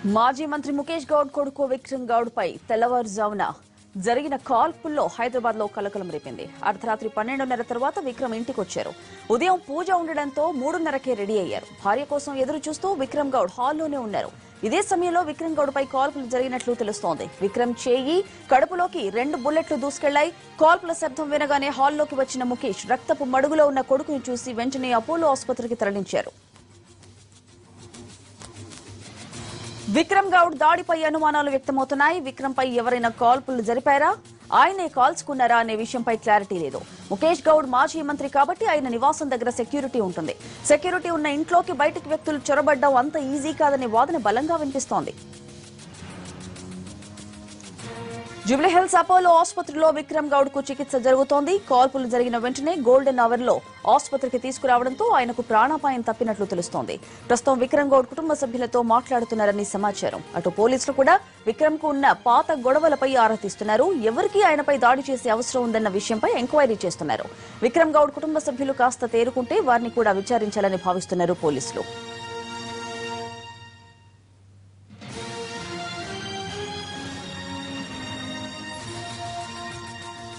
మాజీ మంత్రి ముఖేష్ గౌడ్ కొడుకు విక్రమ్ గౌడ్ పై తెల్లవారుజామున జరిగిన కాల్పుల్లో హైదరాబాద్ లో కలకలం రేపింది. అర్ధరాత్రి 12:30 తర్వాత విక్రమ్ ఇంటికొచ్చారు. ఉదయం పూజ ఉండడంతో 3:30కే రెడీ అయ్యారు. భార్య కోసం ఎదురు చూస్తూ విక్రమ్ గౌడ్ హాల్లోనే ఉన్నారు. ఇదే సమయంలో విక్రమ్ గౌడ్ పై కాల్పులు జరిగినట్లు తెలుస్తోంది. విక్రమ్ చేయి కడుపులోకి 2 బుల్లెట్లు దూసుకెళ్లాయి. కాల్పుల శబ్దం వినగానే హాల్లోకి వచ్చిన ముఖేష్ రక్తపు మడుగులో ఉన్న కొడుకుని చూసి వెంటనే అపోలో ఆసుపత్రికి తరలించారు. విక్రమ్ గౌడ్ దాడిపై అనుమానాలు వ్యక్తమవుతున్నాయి. విక్రమ్ పై ఎవరైనా కాల్పులు జరిపారా, ఆయనే కాల్చుకున్నారా అనే విషయంపై క్లారిటీ లేదు. ముఖేష్ గౌడ్ మాజీ మంత్రి కాబట్టి ఆయన నివాసం దగ్గర సెక్యూరిటీ ఉంటుంది. సెక్యూరిటీ ఉన్న ఇంట్లోకి బయటకు వ్యక్తులు చొరబడ్డం అంత ఈజీ కాదనే వాదన బలంగా వినిపిస్తోంది. జూబ్లీహిల్స్ అపోలో ఆసుపత్రిలో విక్రమ్ గౌడ్ కు చికిత్స జరుగుతోంది. కాల్పులు జరిగిన వెంటనే గోల్డెన్ అవర్ లో ఆసుపత్రికి తీసుకురావడంతో ఆయనకు ప్రాణాపాయం తప్పినట్లు తెలుస్తోంది. ప్రస్తుతం విక్రమ్ గౌడ్ కుటుంబ సభ్యులతో మాట్లాడుతున్నారని సమాచారం. అటు పోలీసులు కూడా విక్రమ్ కు ఉన్న పాత గొడవలపై ఆరా తీస్తున్నారు. ఎవరికి ఆయనపై దాడి చేసే అవసరం ఉందన్న విషయంపై ఎంక్వైరీ చేస్తున్నారు. విక్రమ్ గౌడ్ కుటుంబ సభ్యులు కాస్త తేరుకుంటే వారిని కూడా విచారించాలని భావిస్తున్నారు పోలీసులు.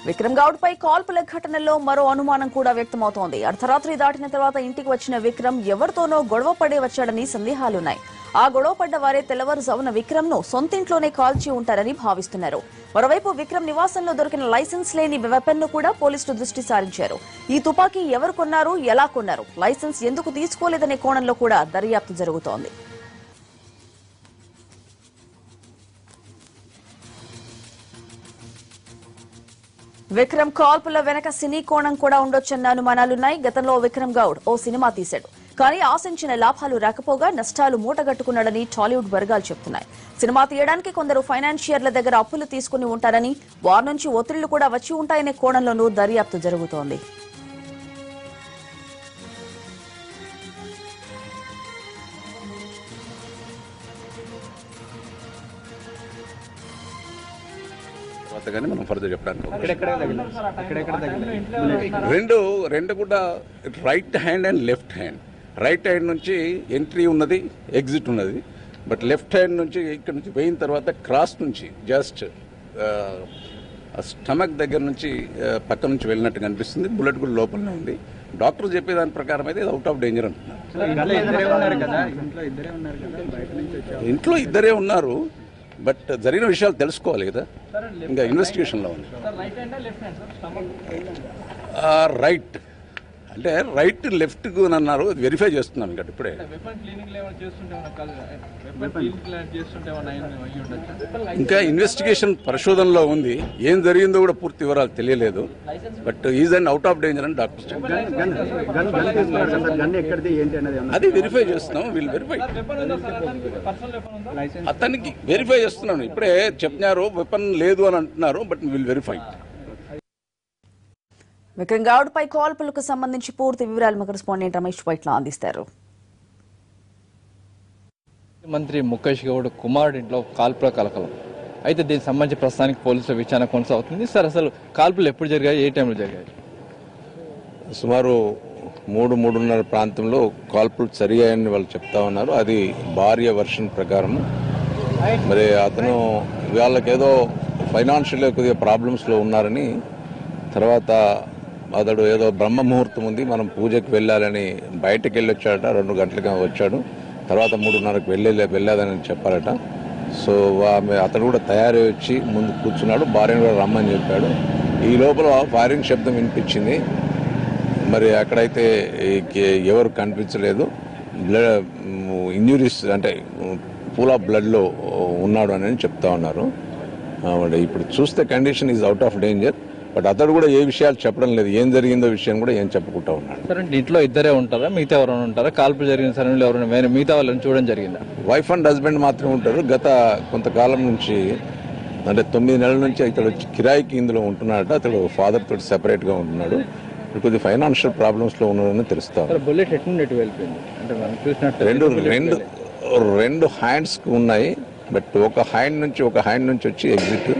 విక్రమ్ గౌడ్ పై కాల్పుల ఘటనలో మరో అనుమానం కూడా వ్యక్తమవుతోంది. అర్ధరాత్రి దాటిన తర్వాత ఇంటికి వచ్చిన విక్రమ్ ఎవరితోనో గొడవ పడే వచ్చాడని సందేహాలున్నాయి. ఆ గొడవ పడ్డ వారే తెల్లవారుజామున విక్రమ్ ను సొంతింట్లోనే కాల్చి ఉంటారని భావిస్తున్నారు. మరోవైపు విక్రమ్ నివాసంలో దొరికిన లైసెన్స్ లేని వెపన్ ను కూడా పోలీసులు దృష్టి సారించారు. ఈ తుపాకీ ఎవరు కొన్నారు, ఎలా కొన్నారు, లైసెన్స్ ఎందుకు తీసుకోలేదనే కోణంలో కూడా దర్యాప్తు జరుగుతోంది. విక్రమ్ కాల్పుల వెనక సినీ కోణం కూడా ఉండొచ్చన్న అనుమానాలున్నాయి. గతంలో విక్రమ్ గౌడ్ ఓ సినిమా తీశాడు. కానీ ఆశించిన లాభాలు రాకపోగా నష్టాలు మూటగట్టుకున్నాడని టాలీవుడ్ వర్గాలు చెబుతున్నాయి. సినిమా తీయడానికి కొందరు ఫైనాన్షియర్ల దగ్గర అప్పులు తీసుకుని ఉంటారని, వారి నుంచి ఒత్తిళ్లు కూడా వచ్చి ఉంటాయనే కోణంలోనూ దర్యాప్తు జరుగుతోంది. మనం ఫర్దర్ చెప్పడానికి రెండు కూడా right hand and left hand. Right hand నుంచి ఎంట్రీ ఉన్నది, ఎగ్జిట్ ఉన్నది. బట్ లెఫ్ట్ హ్యాండ్ నుంచి ఇక్కడ నుంచి పోయిన తర్వాత క్రాస్ నుంచి జస్ట్ స్టమక్ దగ్గర నుంచి పక్క నుంచి వెళ్ళినట్టు కనిపిస్తుంది. బుల్లెట్ కూడా లోపలనే ఉంది. డాక్టర్ చెప్పే దాని ప్రకారం అయితే అవుట్ ఆఫ్ డేంజర్ అంటున్నారు. ఇంట్లో ఇద్దరే ఉన్నారు. బట్ జరిగిన విషయాలు తెలుసుకోవాలి కదా, ఇంకా ఇన్వెస్టిగేషన్లో ఉంది. రైట్ అంటే రైట్ లెఫ్ట్ అన్నారు, వెరిఫై చేస్తున్నాను ఇంకా ఇప్పుడే. ఇంకా ఇన్వెస్టిగేషన్ పరిశోధనలో ఉంది. ఏం జరిగిందో కూడా పూర్తి వివరాలు తెలియలేదు. But is and out of danger అని డాక్టర్ అది వెరిఫై చేస్తున్నాం. వీళ్ళు వెరిఫై అతనికి వెరిఫై చేస్తున్నాను. ఇప్పుడే చెప్పినారు వెపన్ లేదు అని అంటున్నారు. బట్ వీళ్ళు వెరిఫై. విక్రమ్ గౌడ్ పై కాల్పులకు సంబంధించి పూర్తి వివరాలు మా కరెస్పాండెంట్ రమేష్ వైట్ల అందిస్తారు. మంత్రి ముఖేష్ గౌడ్ కుమారుడి ఇంట్లో కాల్పుల కలకలం. అయితే దీనికి సంబంధించి ప్రస్తుతానికి పోలీసుల విచారణ కొనసాగుతుంది. సార్, అసలు కాల్పులు ఎప్పుడు జరిగాయి, ఏ టైంలో జరిగాయి? సుమారు 3-3:30 ప్రాంతంలో కాల్పులు జరిగాయని వాళ్ళు చెప్తా ఉన్నారు. అది భార్య వర్షన్ ప్రకారం. మరి అతను వాళ్ళకేదో ఫైనాన్షియల్ కొద్దిగా ప్రాబ్లమ్స్లో ఉన్నారని, తర్వాత అతడు ఏదో బ్రహ్మ ముహూర్తం ఉంది, మనం పూజకి వెళ్ళాలని బయటకు వెళ్ళి వచ్చాడట. 2 గంటలుగా వచ్చాడు. తర్వాత 3:30కు వెళ్ళాదని చెప్పారట. సో అతడు కూడా తయారై వచ్చి ముందు కూర్చున్నాడు. భార్యను కూడా రమ్మని చెప్పాడు. ఈ లోపల ఫైరింగ్ శబ్దం వినిపించింది. మరి అక్కడైతే ఎవరు కనిపించలేదు. బ్లడ్ ఇంజురీస్ అంటే పూల్ ఆఫ్ బ్లడ్లో ఉన్నాడు అని చెప్తా ఉన్నారు. ఇప్పుడు చూస్తే condition is out of danger. But అతడు కూడా ఏ విషయాలు చెప్పడం లేదు. ఏం జరిగిందో విషయం కూడా ఏం చెప్పుకుంటా ఉన్నాడు. సరే, ఇంట్లో ఇద్దరే ఉంటారా, మిగతా ఎవరైనా ఉంటారా? కాల్పులు జరిగిన సమయంలో ఎవరైనా మిగతా వాళ్ళని చూడడం జరిగిందా? వైఫ్ అండ్ హస్బెండ్ మాత్రమే ఉంటారు. గత కొంతకాలం నుంచి అంటే 9 నెలల నుంచి ఇక్కడ వచ్చి కిరాయికి ఇందులో ఉంటున్నాడట. అతడు ఫాదర్ తోటి సెపరేట్ గా ఉంటున్నాడు. కొద్ది ఫైనాన్షియల్ ప్రాబ్లమ్స్ లో ఉన్నాడని తెలుస్తారు. రెండు హ్యాండ్స్ కు ఉన్నాయి. బట్ ఒక హ్యాండ్ నుంచి వచ్చి ఎగ్జిట్,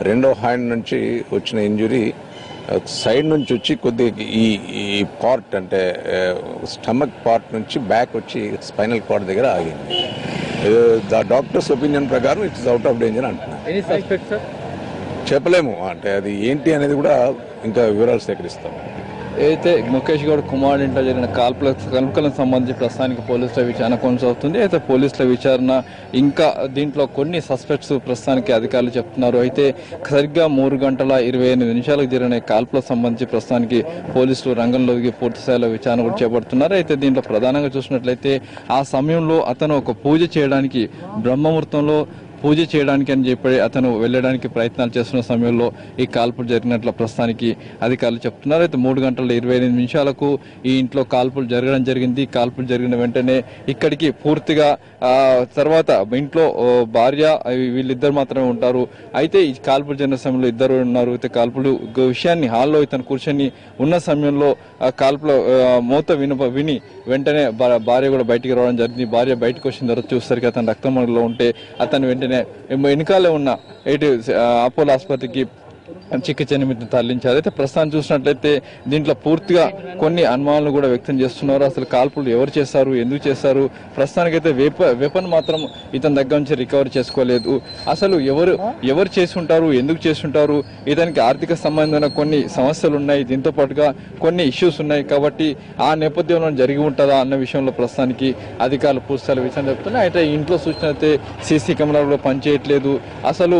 రెండో హ్యాండ్ నుంచి వచ్చిన ఇంజురీ సైడ్ నుంచి వచ్చి కొద్దిగా ఈ పార్ట్ అంటే స్టమక్ పార్ట్ నుంచి బ్యాక్ వచ్చి స్పైనల్ కార్డ్ దగ్గర ఆగింది. డాక్టర్స్ ఒపీనియన్ ప్రకారం ఇట్స్ అవుట్ ఆఫ్ డేంజర్ అంటున్నారు. చెప్పలేము, అంటే అది ఏంటి అనేది కూడా ఇంకా వివరాలు సేకరిస్తాం. అయితే ముఖేష్ గౌడ్ కుమార్ ఇంట్లో జరిగిన కాల్పులకు సంబంధించి ప్రస్తుతానికి పోలీసుల విచారణ కొనసాగుతుంది. అయితే పోలీసుల విచారణ ఇంకా దీంట్లో కొన్ని సస్పెక్ట్స్ ప్రస్తుతానికి అధికారులు చెప్తున్నారు. అయితే సరిగ్గా 3:28 జరిగిన కాల్పులకు సంబంధించి ప్రస్తుతానికి పోలీసులు రంగంలోకి పూర్తి స్థాయిలో విచారణ కూడా చేపడుతున్నారు. అయితే దీంట్లో ప్రధానంగా చూసినట్లయితే ఆ సమయంలో అతను ఒక పూజ చేయడానికి బ్రహ్మముహూర్తంలో పూజ చేయడానికి అని చెప్పి అతను వెళ్ళడానికి ప్రయత్నాలు చేస్తున్న సమయంలో ఈ కాల్పులు జరిగినట్లు ప్రస్తుతానికి అధికారులు చెప్తున్నారు. అయితే 3:28 ఈ ఇంట్లో కాల్పులు జరగడం జరిగింది. కాల్పులు జరిగిన వెంటనే ఇక్కడికి పూర్తిగా తర్వాత ఇంట్లో భార్య వీళ్ళిద్దరు మాత్రమే ఉంటారు. అయితే ఈ కాల్పులు జరిగిన సమయంలో ఇద్దరు ఉన్నారు. అయితే కాల్పులు విషయాన్ని హాల్లో ఇతను కూర్చొని ఉన్న సమయంలో కాల్పుల మూత విని వెంటనే భార్య కూడా బయటికి రావడం జరిగింది. భార్య బయటకు వచ్చిన తర్వాత చూసరికి అతను రక్తంలో ఉంటే అతను వెంటనే వెనుకాలే ఉన్న ఇటు అపోలో ఆసుపత్రికి చికిత్స నిమిత్తం తరలించారు. అయితే ప్రస్తుతం చూసినట్లయితే దీంట్లో పూర్తిగా కొన్ని అనుమానాలు కూడా వ్యక్తం చేస్తున్నారు. అసలు కాల్పులు ఎవరు చేశారు, ఎందుకు చేశారు, ప్రస్తుతానికైతే వెపన్ మాత్రం ఇతని దగ్గర నుంచి రికవర్ చేసుకోలేదు. అసలు ఎవరు చేసి ఉంటారు, ఎందుకు చేసి ఉంటారు, ఇతనికి ఆర్థిక సంబంధమైన కొన్ని సమస్యలు ఉన్నాయి, దీంతో పాటుగా కొన్ని ఇష్యూస్ ఉన్నాయి కాబట్టి ఆ నేపథ్యంలో జరిగి ఉంటుందా అన్న విషయంలో ప్రస్తుతానికి అధికారులు పూర్తిస్థాయి విషయం చెప్తున్నాయి. అయితే ఇంట్లో చూసినట్లయితే సీసీ కెమెరాలు కూడా పనిచేయట్లేదు. అసలు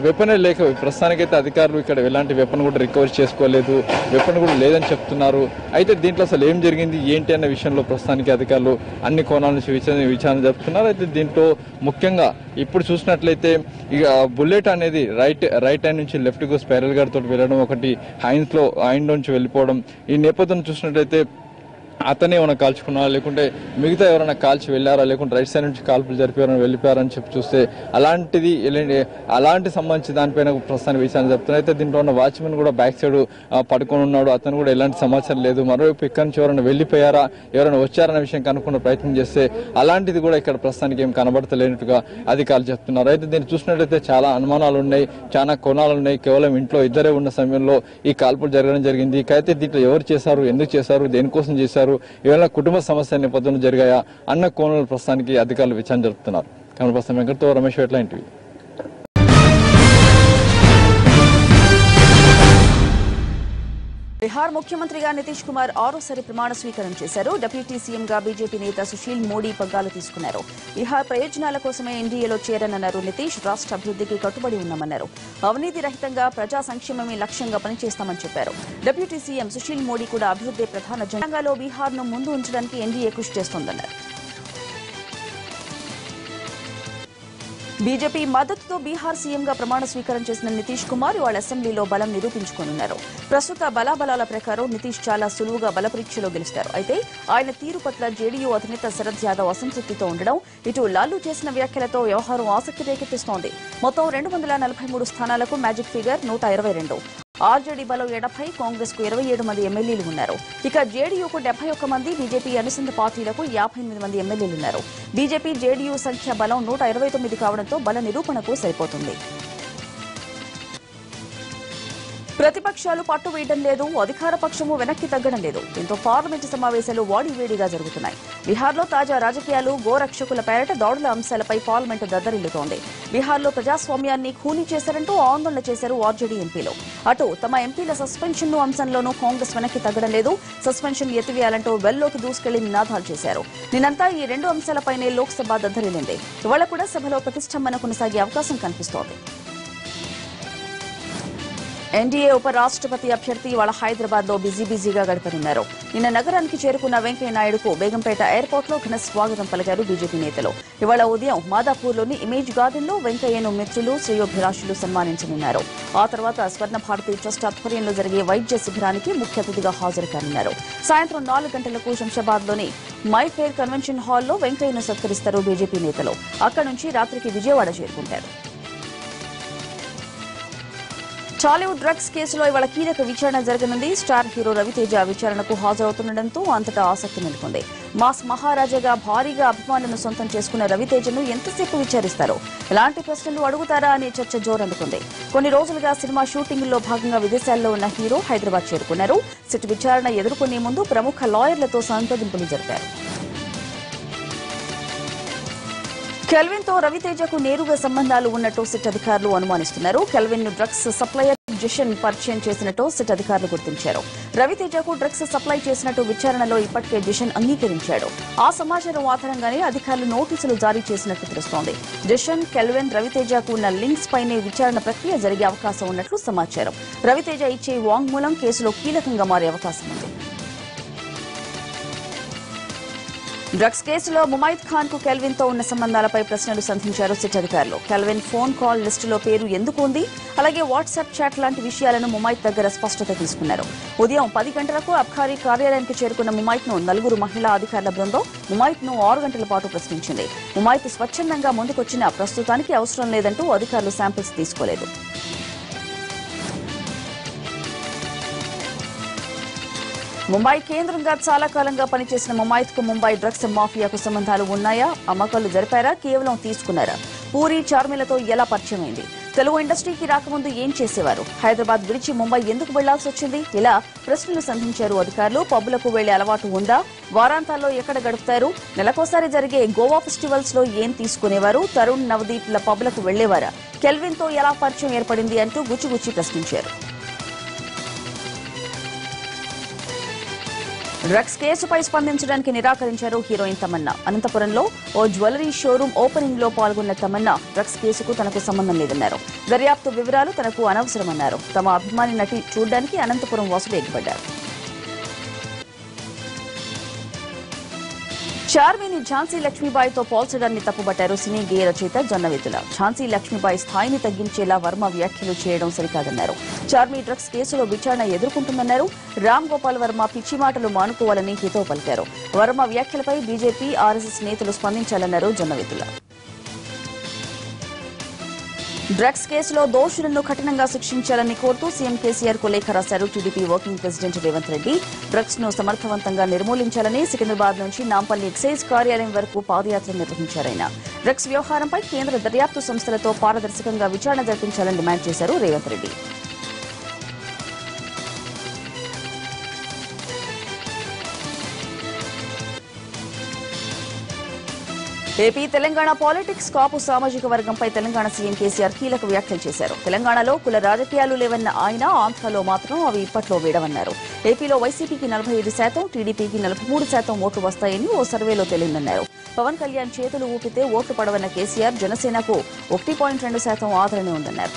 వెపనే లేక ప్రస్తుతానికైతే అధికారులు ఇక్కడ ఎలాంటి వెపన్ కూడా రికవర్ చేసుకోలేదు, వెపన్ కూడా లేదని చెప్తున్నారు. అయితే దీంట్లో అసలు ఏం జరిగింది ఏంటి అన్న విషయంలో ప్రస్తుతానికి అధికారులు అన్ని కోణాల నుంచి విచారణ జరుపుతున్నారు. అయితే దీంట్లో ముఖ్యంగా ఇప్పుడు చూసినట్లయితే ఇక బుల్లెట్ అనేది రైట్ హ్యాండ్ నుంచి లెఫ్ట్ కు స్పైరల్ గార్డ్ తోటి వెళ్ళడం, ఒకటి హ్యాండ్ నుంచి వెళ్ళిపోవడం, ఈ నేపథ్యం చూసినట్లయితే అతనే ఏమైనా కాల్చుకున్నారా లేకుంటే మిగతా ఎవరైనా కాల్చి వెళ్ళారా లేకుంటే రైట్ సైడ్ నుంచి కాల్పులు జరిపారని వెళ్ళిపోయారని చెప్పి చూస్తే అలాంటి సంబంధించి దానిపైన ప్రస్తుతానికి విషయాన్ని చెప్తున్నారు. అయితే దీంట్లో ఉన్న వాచ్మెన్ కూడా బ్యాక్ సైడ్ పడుకొని ఉన్నాడు, అతను కూడా ఎలాంటి సమాచారం లేదు. మరోవైపు ఇక్కడ నుంచి ఎవరైనా వెళ్ళిపోయారా ఎవరైనా వచ్చారన్న విషయం కనుక్కున్న ప్రయత్నం చేస్తే అలాంటిది కూడా ఇక్కడ ప్రస్తుతానికి ఏం కనబడతలేనట్టుగా అధికారులు చెప్తున్నారు. అయితే దీన్ని చూసినట్లయితే చాలా అనుమానాలు ఉన్నాయి, చాలా కోణాలు ఉన్నాయి. కేవలం ఇంట్లో ఇద్దరే ఉన్న సమయంలో ఈ కాల్పులు జరగడం జరిగింది. అయితే దీంట్లో ఎవరు చేశారు, ఎందుకు చేశారు, దేనికోసం చేశారు, ఏమైనా కుటుంబ సమస్య నేపథ్యంలో జరిగాయా అన్న కోణంలో ప్రస్తుతానికి అధికారులు విచారణ జరుపుతున్నారు. కమలప్రసాద్ వెంకట్తో రమేష్ వేట్ల ఇంటివి. బిహార్ ముఖ్యమంత్రిగా నితీష్ కుమార్ 6వ ప్రమాణ స్వీకారం చేశారు. డిప్యూటీ సీఎంగా బీజేపీ నేత సుశీల్ మోడీ పగ్గాలు తీసుకున్నారు. బిహార్ ప్రయోజనాల కోసమే ఎన్డీఏలో చేరనన్నారు నితీష్. రాష్ట్ర అభివృద్ధికి కట్టుబడి ఉన్నామన్నారు. అవినీతి రహితంగా ప్రజా సంక్షేమమే లక్ష్యంగా పనిచేస్తామని చెప్పారు. డిప్యూటీ సీఎం సుశీల్ మోడీ కూడా అభివృద్ధి ప్రధాన జెండాలో బీహార్ను ముందు ఉంచడానికి ఎన్డీఏ కృషి చేస్తోందన్నారు. బీజేపీ మద్దతుతో బీహార్ సీఎంగా ప్రమాణ స్వీకారం చేసిన నితీష్ కుమార్ ఇవాళ అసెంబ్లీలో బలం నిరూపించుకోనున్నారు. ప్రస్తుత బలాబలాల ప్రకారం నితీష్ చాలా సులువుగా బలపరీక్షలో గెలుస్తారు. అయితే ఆయన తీరు పట్ల జేడీయూ అధినేత శరద్ యాదవ్ అసంతృప్తితో ఉండడం, ఇటు లాలూ చేసిన వ్యాఖ్యలతో వ్యవహారం ఆసక్తి రేకెత్తిస్తోంది. మొత్తం 243 స్థానాలకు మ్యాజిక్ ఫిగర్ 122. ఆర్జేడీ బలం 70, కాంగ్రెస్ కు 27 మంది ఎమ్మెల్యేలు ఉన్నారు. ఇక జేడీయూకు 71 మంది, బీజేపీ అనుబంధ పార్టీలకు 58 మంది ఎమ్మెల్యేలున్నారు. బీజేపీ జేడీయూ సంఖ్య బలం 129 కావడంతో బల నిరూపణకు సరిపోతుంది. ప్రతిపక్షాలు పట్టు వేయడం లేదు, అధికార పక్షము వెనక్కి తగ్గడం లేదు. దీంతో పార్లమెంటు సమావేశాలు వాడివేడిగా జరుగుతున్నాయి. బీహార్లో తాజా రాజకీయాలు, గోరక్షకుల పేరిట దాడుల అంశాలపై పార్లమెంటు దద్దరిల్లుతోంది. బీహార్లో ప్రజాస్వామ్యాన్ని ఖూనీ చేశారంటూ ఆందోళన చేశారు ఆర్జేడీ ఎంపీలు. అటు తమ ఎంపీల సస్పెన్షన్ అంశంలోనూ కాంగ్రెస్ వెనక్కి తగ్గడం లేదు. సస్పెన్షన్ ఎత్తివేయాలంటూ వెల్లోకి దూసుకెళ్లి నినాదాలు చేశారు. నిన్నంతా ఈ 2 అంశాలపైనే లోక్సభ దద్దరిల్లింది. ఇవాళ కూడా సభలో ప్రతిష్టంభన కొనసాగే అవకాశం కనిపిస్తోంది. ఎన్డీఏ ఉప రాష్ట్రపతి అభ్యర్థి ఇవాళ హైదరాబాద్ లో బిజీగా గడపనున్నారు. నిన్న నగరానికి చేరుకున్న వెంకయ్యనాయుడుకు బేగంపేట ఎయిర్పోర్ట్ లో ఘన స్వాగతం పలికారు బీజేపీ నేతలు. ఇవాళ ఉదయం మాదాపూర్లోని ఇమేజ్ గార్డెన్ లో వెంకయ్యను మిత్రులు, శ్రేయోభిలాషులు సన్మానించనున్నారు. ఆ తర్వాత స్వర్ణ భారతి ట్రస్ట్ ఆధ్వర్యంలో జరిగే వైద్య శిబిరానికి ముఖ్య అతిథిగా హాజరు కానున్నారు. సాయంత్రం 4 గంటలకు శంషాబాద్ లోని మైఫేర్ కన్వెన్షన్ హాల్లో వెంకయ్యను సత్కరిస్తారు బీజేపీ నేతలు. అక్కడి నుంచి రాత్రికి విజయవాడ చేరుకుంటారు. టాలీవుడ్ డ్రగ్స్ కేసులో ఇవాళ కీలక విచారణ జరగనుంది. స్టార్ హీరో రవితేజ విచారణకు హాజరవుతుండటంతో అంతటా ఆసక్తి నెలకొంది. మాస్ మహారాజాగా భారీగా అభిమానులను సొంతం చేసుకున్న రవితేజను ఎంతసేపు విచారిస్తారు, ఎలాంటి ప్రశ్నలు అడుగుతారా అనే చర్చ జోరందుకుంది. కొన్ని రోజులుగా సినిమా షూటింగ్లో భాగంగా విదేశాల్లో ఉన్న హీరో హైదరాబాద్ చేరుకున్నారు. సిట్ విచారణ ఎదుర్కొనే ముందు ప్రముఖ లాయర్లతో సంప్రదింపులు జరిపారు. కెల్విన్ తో రవితేజకు నేరుగా సంబంధాలు ఉన్నట్టు సిట్ అధికారులు అనుమానిస్తున్నారు. కెల్విన్ ను డ్రగ్స్ సప్లయర్ జిషన్ పరిచయం చేసినట్టు సిట్ అధికారులు గుర్తించారు. రవితేజకు డ్రగ్స్ సప్లై చేసినట్టు విచారణలో ఇప్పటికే జిషన్ అంగీకరించాడు. ఆ సమాచారం ఆధారంగానే అధికారులు నోటీసులు జారీ చేసినట్లు తెలుస్తోంది. జిషన్, కెల్విన్, రవితేజకు ఉన్న లింక్స్ పైనే విచారణ ప్రక్రియ జరిగే అవకాశం ఉన్నట్లు సమాచారం. రవితేజ ఇచ్చే వాంగ్మూలం కేసులో కీలకంగా మారే అవకాశం ఉంది. డ్రగ్స్ కేసులో ముమైత్ ఖాన్ కు కెల్విన్ తో ఉన్న సంబంధాలపై ప్రశ్నలు సంధించారు సిట్ అధికారులు. కెల్విన్ ఫోన్ కాల్ లిస్టులో పేరు ఎందుకు ఉంది, అలాగే వాట్సాప్ చాట్ లాంటి విషయాలను ముమైత్ దగ్గర స్పష్టత తీసుకున్నారు. ఉదయం 10 గంటలకు అబ్కారీ కార్యాలయానికి చేరుకున్న ముమైత్ ను 4 మహిళా అధికారుల బృందం ముమైత్ ను 6 గంటల పాటు ప్రశ్నించింది. ముమైత్ స్వచ్ఛందంగా ముందుకొచ్చిన ప్రస్తుతానికి అవసరం లేదంటూ అధికారులు శాంపిల్స్ తీసుకోలేదు. ముంబై కేంద్రంగా చాలా కాలంగా పనిచేసిన ముమైత్ కు ముంబై డ్రగ్స్ మాఫియాకు సంబంధాలు ఉన్నాయా, అమ్మకాలు జరిపారా, కేవలం తీసుకున్నారా? పూరి, చార్మిలతో ఎలా పరిచయమైంది? తెలుగు ఇండస్ట్రీకి రాకముందు ఏం చేసేవారు? హైదరాబాద్ విడిచి ముంబై ఎందుకు వెళ్లాల్సి వచ్చింది? ఇలా ప్రశ్నలు సంధించారు అధికారులు. పబ్బులకు వెళ్లే అలవాటు ఉందా? వారాంతాల్లో ఎక్కడ గడుపుతారు? నెలకోసారి జరిగే గోవా ఫెస్టివల్స్ లో ఏం తీసుకునేవారు? తరుణ్, నవదీప్ ల పబ్బులకు వెళ్లేవారా? కెల్విన్ తో ఎలా పరిచయం ఏర్పడింది అంటూ గుచ్చిగుచ్చి ప్రశ్నించారు. డ్రగ్స్ కేసుపై స్పందించడానికి నిరాకరించారు హీరోయిన్ తమన్నా. అనంతపురంలో ఓ జ్యువెలరీ షోరూం ఓపెనింగ్ లో పాల్గొన్న తమన్నా డ్రగ్స్ కేసుకు తనకు సంబంధం లేదన్నారు. దర్యాప్తు వివరాలు తనకు అనవసరమన్నారు. తమ అభిమాని నటి చూడ్డానికి అనంతపురం వాసులు ఎగబడ్డారు. చార్మిని ఝాన్సీ లక్ష్మీబాయితో పోల్చడాన్ని తప్పుబట్టారు సినీ గేయ రచయిత జొన్నవేతుల. ఝాన్సీ లక్ష్మీబాయి స్థాయిని తగ్గించేలా వర్మ వ్యాఖ్యలు చేయడం సరికాదన్నారు. చార్మి డ్రగ్స్ కేసులో విచారణ ఎదుర్కొంటుందన్నారు. రామ్ గోపాల్ వర్మ పిచ్చి మాటలు మానుకోవాలని హితవు పలికారు. వర్మ వ్యాఖ్యలపై బీజేపీ, ఆర్ఎస్ఎస్ నేతలు స్పందించాలన్నారు జొన్నవేతుల. డ్రగ్స్ కేసులో దోషులను కఠినంగా శిక్షించాలని కోరుతూ సీఎం కేసీఆర్ కు లేఖ రాశారు TDP working president Revanth Reddy. Drugs ను సమర్థవంతంగా నిర్మూలించాలని సికింద్రాబాద్ నుంచి నాంపల్లి ఎక్సైజ్ కార్యాలయం వరకు పాదయాత్ర నిర్వహించారాయన. డ్రగ్స్ వ్యవహారంపై కేంద్ర దర్యాప్తు సంస్థలతో పారదర్శకంగా విచారణ జరిపించాలని డిమాండ్ చేశారు రేవంత్ రెడ్డి. ఏపీ, తెలంగాణ పాలిటిక్స్ కాపు సామాజిక వర్గంపై తెలంగాణ సీఎం కేసీఆర్ కీలక వ్యాఖ్యలు చేశారు. తెలంగాణలో కుల రాజకీయాలు లేవన్న ఆయన, ఆంధ్రలో మాత్రం అవి ఇప్పట్లో వీడవన్నారు. ఏపీలో వైసీపీకి 45%, టీడీపీకి 43% ఓట్లు వస్తాయని ఓ సర్వేలో తేలిందన్నారు. పవన్ కళ్యాణ్ చేతులు ఊపితే ఓట్లు పడవన్న కేసీఆర్ జనసేనకు 1.2% ఆదరణ ఉందన్నారు.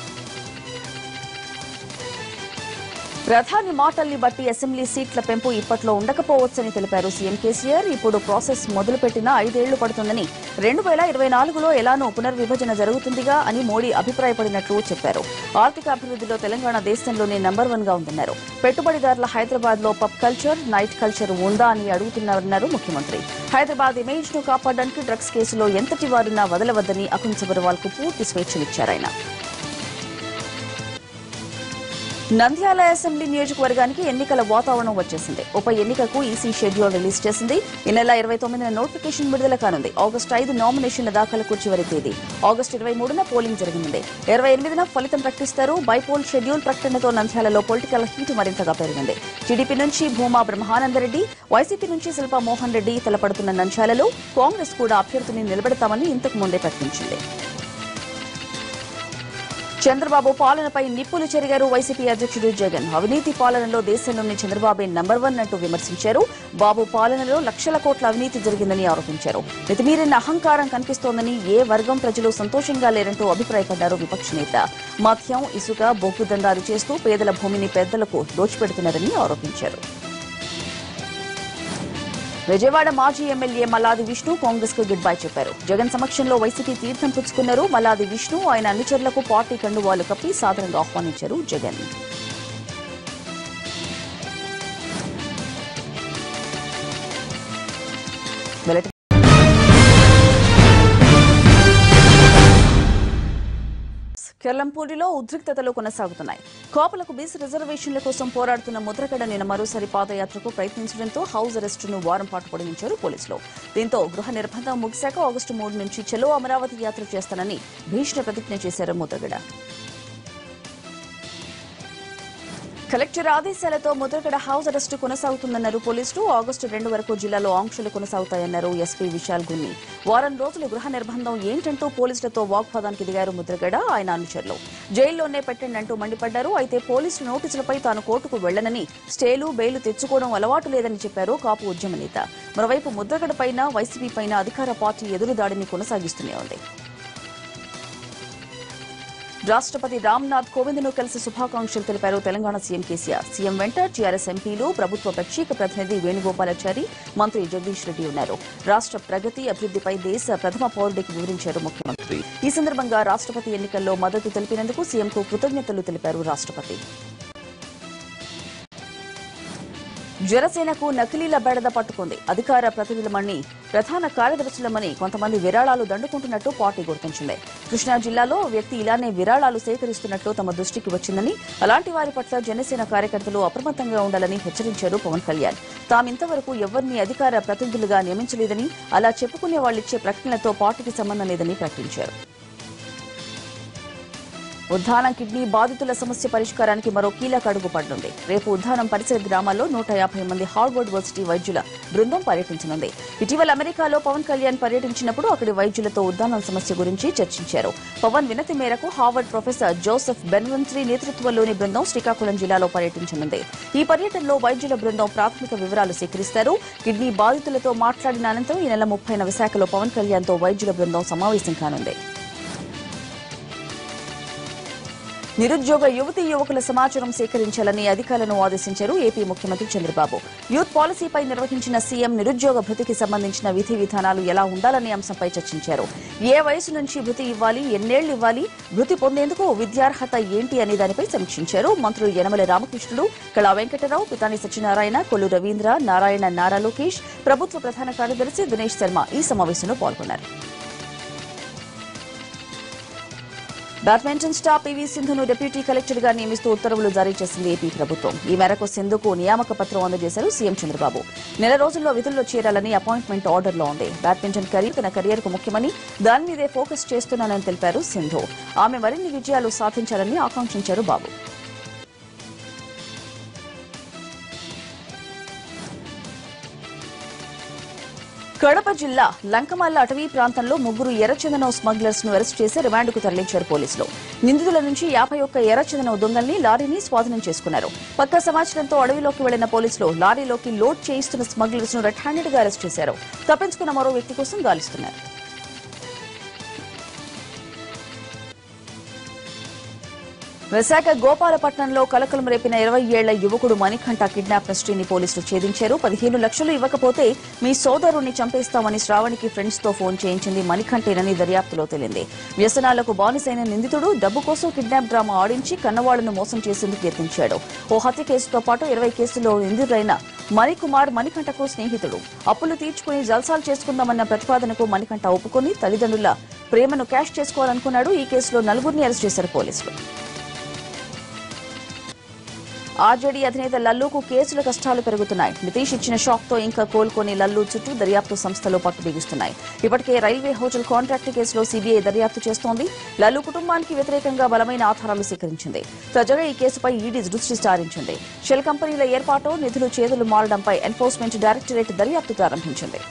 ప్రధాని మాటల్ని బట్టి అసెంబ్లీ సీట్ల పెంపు ఇప్పట్లో ఉండకపోవచ్చని తెలిపారు సీఎం కేసీఆర్. ఇప్పుడు ప్రాసెస్ మొదలుపెట్టినా 5 ఏళ్లు పడుతుందని, 2024లో ఎలానో పునర్విభజన జరుగుతుందిగా అని మోడీ అభిప్రాయపడినట్లు చెప్పారు. ఆర్థిక అభివృద్ధిలో తెలంగాణ దేశంలోనే నంబర్ 1గా ఉందన్నారు. పెట్టుబడిదారుల హైదరాబాద్ లో పబ్ కల్చర్, నైట్ కల్చర్ ఉందా అని అడుగుతున్నారన్నారు ముఖ్యమంత్రి. హైదరాబాద్ ఇమేజ్ ను కాపాడడానికి డ్రగ్స్ కేసులో ఎంతటి వారున్నా వదలవద్దని అకున్ సబర్వాల్ కు పూర్తి స్వేచ్ఛనిచ్చారాయన. నంద్యాల అసెంబ్లీ నియోజకవర్గానికి ఎన్నికల వాతావరణం వచ్చేసింది. ఉప ఎన్నికకు ఈసీ షెడ్యూల్ రిలీజ్ చేసింది. ఈ నెల 29న నోటిఫికేషన్ విడుదల కానుంది. ఆగస్టు 5 నామినేషన్ల దాఖలకు చివరి తేదీ. ఆగస్టు 23న పోలింగ్ జరగనుంది. 28న ఫలితం ప్రకటిస్తారు. బైపోల్ షెడ్యూల్ ప్రకటనతో నంద్యాలలో పొలిటికల్ హీట్ మరింతగా పెరిగింది. టీడీపీ నుంచి భూమా బ్రహ్మానందరెడ్డి, వైసీపీ నుంచి శిల్పా మోహన్ రెడ్డి తలపడుతున్న నంద్యాలలో కాంగ్రెస్ కూడా అభ్యర్థిని నిలబెడతామని ఇంతకు ముందే ప్రకటించింది. చంద్రబాబు పాలనపై నిప్పులు చెరిగారు వైసీపీ అధ్యక్షుడు జగన్. అవినీతి పాలనలో దేశంలోని చంద్రబాబే నంబర్ 1 అంటూ విమర్శించారు. బాబు పాలనలో లక్షల కోట్ల అవినీతి జరిగిందని ఆరోపించారు. మితిమీరిన అహంకారం కనిపిస్తోందని, ఏ వర్గం ప్రజలు సంతోషంగా లేరంటూ అభిప్రాయపడ్డారు విపక్ష నేత. మద్యం, ఇసుక, బొగ్గు దందాలు చేస్తూ పేదల భూమిని పెద్దలకు దోచిపెడుతున్నారని ఆరోపించారు. విజయవాడ మాజీ ఎమ్మెల్యే మల్లాది విష్ణు కాంగ్రెస్ కు గుడ్ బై చెప్పారు. జగన్ సమక్షంలో వైసీపీ తీర్థం పుచ్చుకున్నారు. మల్లాది విష్ణు, ఆయన అనుచరులకు పార్టీ కండువాలు కప్పి సాదరంగా ఆహ్వానించారు జగన్. కెర్లంపూడిలో ఉద్రిక్తతలు కొనసాగుతున్నాయి. కాపులకు బీసీ రిజర్వేషన్ల కోసం పోరాడుతున్న ముద్రగడ నిన్న మరోసారి పాదయాత్రకు ప్రయత్నించడంతో హౌస్ అరెస్టును వారం పాటు పొడిగించారు పోలీసులు. దీంతో గృహ నిర్బంధం ముగిశాక ఆగస్టు 3 నుంచి చలో అమరావతి యాత్ర చేస్తానని భీష్మ ప్రతిజ్ఞ చేశారు ముద్రగడ. కలెక్టర్ ఆదేశాలతో ముద్రగడ హౌస్ అరెస్టు కొనసాగుతుందన్నారు పోలీసులు. ఆగస్టు 2 వరకు జిల్లాలో ఆంక్షలు కొనసాగుతాయన్నారు ఎస్పీ విశాల్ గున్ని. వారం రోజులు గృహ నిర్బంధం ఏంటంటూ పోలీసులతో వాగ్వాదానికి దిగారు ముద్రగడ, ఆయన అనుచరులు. జైల్లోనే పెట్టండి అంటూ మండిపడ్డారు. అయితే పోలీసుల నోటీసులపై తాను కోర్టుకు వెళ్లనని, స్టేలు బెయిలు తెచ్చుకోవడం అలవాటు లేదని చెప్పారు కాపు ఉద్యమ నేత. మరోవైపు ముద్రగడ పైన, వైసీపీ పైన అధికార పార్టీ ఎదురుదాడిని కొనసాగిస్తూనే ఉంది. రాష్ట్రపతి రామ్నాథ్ కోవింద్ను కలిసి శుభాకాంక్షలు తెలిపారు తెలంగాణ సీఎం కేసీఆర్. సీఎం వెంట టీఆర్ఎస్ ఎంపీలు, ప్రభుత్వ ప్రత్యేక ప్రతినిధి వేణుగోపాలాచారి, మంత్రి జగదీష్ రెడ్డి ఉన్నారు. రాష్ట్ర ప్రగతి, అభివృద్దిపై దేశ ప్రథమ పౌరుడికి వివరించారు ముఖ్యమంత్రి. ఈ సందర్భంగా రాష్ట్రపతి ఎన్నికల్లో మద్దతు తెలిపినందుకు సీఎంకు కృతజ్ఞతలు తెలిపారు రాష్ట్రపతి. జనసేనకు నకిలీల బెడద పట్టుకుంది. అధికార ప్రతినిధులమని, ప్రధాన కార్యదర్శులమని కొంతమంది విరాళాలు దండుకుంటున్నట్టు పార్టీ గుర్తించింది. కృష్ణా జిల్లాలో వ్యక్తి ఇలానే విరాళాలు సేకరిస్తున్నట్లు తమ దృష్టికి వచ్చిందని, అలాంటి వారి పట్ల జనసేన కార్యకర్తలు అప్రమత్తంగా ఉండాలని హెచ్చరించారు పవన్ కళ్యాణ్. తామింతవరకు ఎవరిని అధికార ప్రతినిధులుగా నియమించలేదని, అలా చెప్పుకునే వాళ్లిచ్చే ప్రకటనలతో పార్టీకి సంబంధం లేదని ప్రకటించారు. ఉద్దానం కిడ్నీ బాధితుల సమస్య పరిష్కారానికి మరో కీలక అడుగు పడనుంది. రేపు ఉద్దానం పరిసర గ్రామాల్లో 150 మంది హార్వర్డ్ యూనివర్సిటీ వైద్యుల బృందం పర్యటించనుంది. ఇటీవల అమెరికాలో పవన్ కళ్యాణ్ పర్యటించినప్పుడు అక్కడి వైద్యులతో ఉద్దానం సమస్య గురించి చర్చించారు. పవన్ వినతి మేరకు హార్వర్డ్ ప్రొఫెసర్ జోసెఫ్ బెన్వంత్రీ నేతృత్వంలోని బృందం శ్రీకాకుళం జిల్లాలో పర్యటించనుంది. ఈ పర్యటనలో వైద్యుల బృందం ప్రాథమిక వివరాలు సేకరిస్తారు. కిడ్నీ బాధితులతో మాట్లాడిన అనంతరం ఈ నెల 30న విశాఖలో పవన్ కళ్యాణ్తో వైద్యుల బృందం సమావేశం కానుంది. నిరుద్యోగ యువతీ యువకుల సమాచారం సేకరించాలని అధికారులను ఆదేశించారు ఏపీ ముఖ్యమంత్రి చంద్రబాబు. యూత్ పాలసీపై నిర్వహించిన సీఎం నిరుద్యోగ భృతికి సంబంధించిన విధి విధానాలు ఎలా ఉండాలనే అంశంపై చర్చించారు. ఏ వయసు నుంచి భృతి ఇవ్వాలి, ఎన్నేళ్లు ఇవ్వాలి, భృతి పొందేందుకు విద్యార్హత ఏంటి అనే దానిపై సమీక్షించారు. మంత్రులు యనమల రామకృష్ణుడు, కళా వెంకటరావు, పితాని సత్యనారాయణ, కొల్లు రవీంద్ర, నారాయణ, నారా లోకేష్, ప్రభుత్వ ప్రధాన కార్యదర్శి దినేష్ శర్మ ఈ సమావేశంలో పాల్గొన్నారు. బ్యాడ్మింటన్ స్టార్ పీవీ సింధును డిప్యూటీ కలెక్టర్ గా నియమిస్తూ ఉత్తర్వులు జారీ చేసింది ఏపీ ప్రభుత్వం. ఈ మేరకు సింధుకు నియామక పత్రం అందజేశారు సీఎం చంద్రబాబు. నెల రోజుల్లో విధుల్లో చేరాలని అపాయింట్మెంట్ ఆర్డర్లో ఉంది. బ్యాడ్మింటన్ కెరీర్ తన కెరియర్కు ముఖ్యమని, దాని మీదే ఫోకస్ చేస్తున్నానని తెలిపారు సింధు. ఆమె మరిన్ని విజయాలు సాధించాలని ఆకాంక్షించారు బాబు. కడప జిల్లా లంకమల్ల అటవీ ప్రాంతంలో 3 ఎర్రచందనం స్మగ్లర్స్ ను అరెస్ట్ చేసి రిమాండ్కు తరలించారు పోలీసులు. నిందితుల నుంచి 51 ఎర్రచందనం దొంగల్ని, లారీని స్వాధీనం చేసుకున్నారు. పక్కా సమాచారంతో అడవిలోకి వెళ్లిన పోలీసులు లారీలోకి లోడ్ చేయిస్తున్న స్మగ్లర్స్ ను రెడ్ హ్యాండెడ్ గా అరెస్ట్ చేశారు. తప్పించుకున్న మరో వ్యక్తి కోసం గాలిస్తున్నారు. విశాఖ గోపాలపట్నంలో కలకలం రేపిన 20 ఏళ్ల యువకుడు మణికంఠ కిడ్నాప్ మిస్టరీని పోలీసులు ఛేదించారు. 15 లక్షలు ఇవ్వకపోతే మీ సోదరుణ్ణి చంపేస్తామని శ్రావణికి ఫ్రెండ్స్ తో ఫోన్ చేయించింది మణికంఠేనని దర్యాప్తులో తేలింది. వ్యసనాలకు బానిసైన నిందితుడు డబ్బు కోసం కిడ్నాప్ డ్రామా ఆడించి కన్నవాళ్లను మోసం చేసేందుకు యత్నించాడు. ఓ హత్య కేసుతో పాటు 20 కేసుల్లో నిందితులైన మణికుమార్ మణికంఠకు స్నేహితుడు. అప్పులు తీర్చుకుని జల్సాలు చేసుకుందామన్న ప్రతిపాదనకు మణికంఠ ఒప్పుకొని తల్లిదండ్రుల ప్రేమను క్యాష్ చేసుకోవాలనుకున్నాడు. ఈ కేసులో 4గురిని అరెస్ట్ చేశారు పోలీసులు. ఆర్జేడీ అధినేత లల్లుకు కేసుల కష్టాలు పెరుగుతున్నాయి. నితీష్ ఇచ్చిన షాక్ తో ఇంకా కోలుకొని లల్లు చుట్టూ దర్యాప్తు సంస్థలు పట్టు బిగుస్తున్నాయి. ఇప్పటికే రైల్వే హోటల్ కాంట్రాక్టు కేసులో సీబీఐ దర్యాప్తు చేస్తోంది. లల్లు కుటుంబానికి వ్యతిరేకంగా బలమైన ఆధారాలు సేకరించింది. తాజాగా ఈ కేసుపై ఈడీ దృష్టి సారించింది. షెల్ కంపెనీల ఏర్పాటు, నిధులు చేతులు మారడంపై ఎన్ఫోర్స్మెంట్ డైరెక్టరేట్ దర్యాప్తు ప్రారంభించింది.